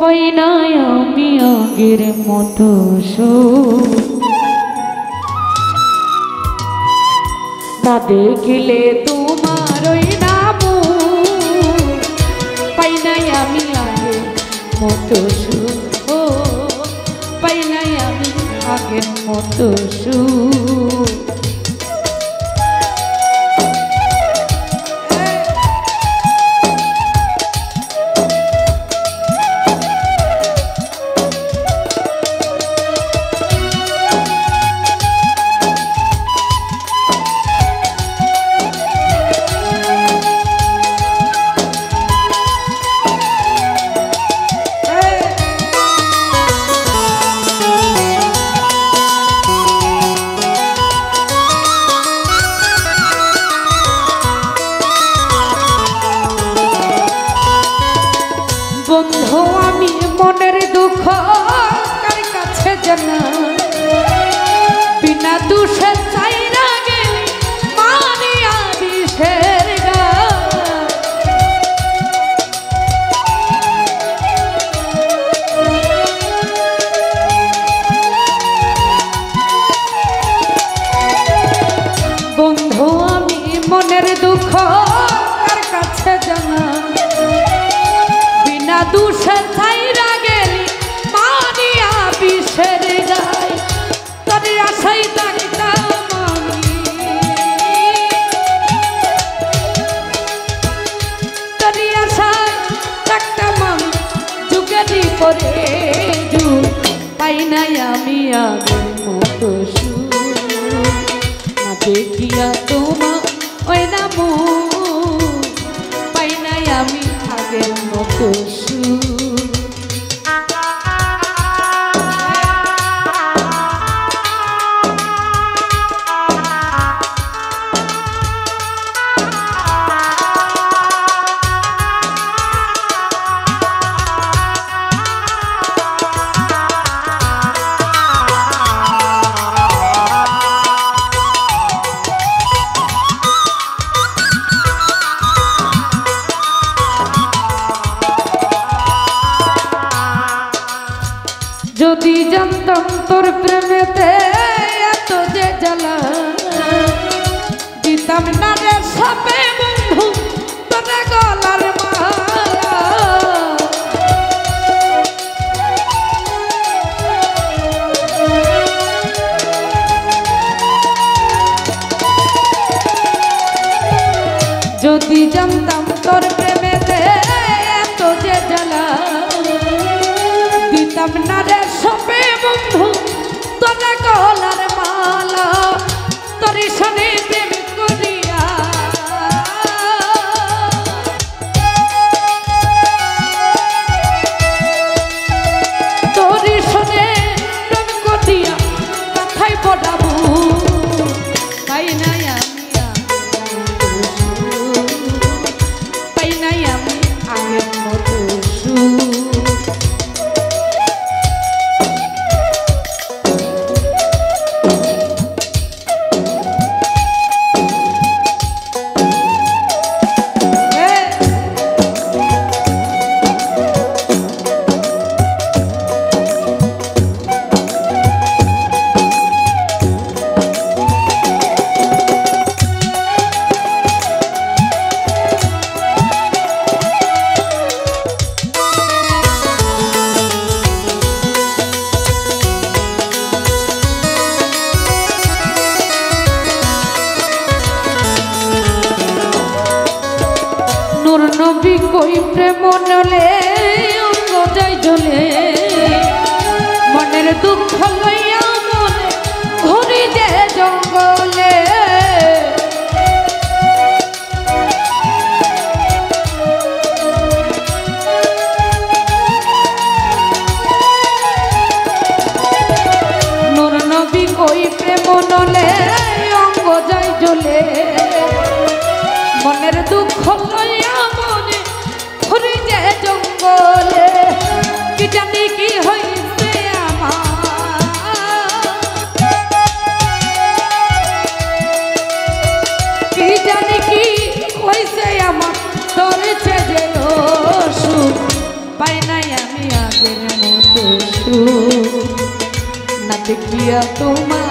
পাই নাই আমি আগের মতো সুখ, না দেখিলে তোমার ওই নাম পাই নাই আমি আগের মতো সুখ, পাই নাই আমি আগের মতো সুখ। বন্ধু আমি মনের দুঃখ কার কাছে জানাই, বিনা দোষে চাইরা গেলি মানিয়া বিষের গায়। বন্ধু আমি মনের দুঃখ কার কাছে জানাই, দুষে ছাইরা গেলি মানিয়া বিষের গায়। তোর আশাই থাকতাম আমি, তোর আশায় থাকতাম আমি যুগেরই পরে যুগ, পাই নাই আমি আগের মতো সুখ, না দেখিয়া তোমার ওই নাম পাই নাই আমি আগের মতো সুখ। যদি জানতাম তোর প্রেমেতে এত যে জ্বালা, দিতাম না রে সবে বন্ধু তোর গলার মালা। যদি জানতাম তোর প্রেমেতে এত যে জ্বালা, দিতাম না রে সবে বন্ধু তোর গলার মালা। তোর সনে প্রেম করিয়া তোর সনে প্রেম করিয়া কথাই পড়াবো, পাই নাই আমি পাই নাই আমি আগের মতো সুখ। নূর নবী কই প্রেম নলে অঙ্গ যাই জ্বলে, মনের দুঃখ লইয়া মনে ঘুরি যে জঙ্গলে। নূর নবী কই প্রেম নলে অঙ্গ যাই জ্বলে, মনের দুঃখ লইয়া মনে ঘুরি যে জঙ্গলে। কি জানি কি হইছে আমার, কি জানি কি হইছে আমার, ধরেছে যে সুখ পাই নাই আমি আগের মতো সুখ না দেখিয়া তোমার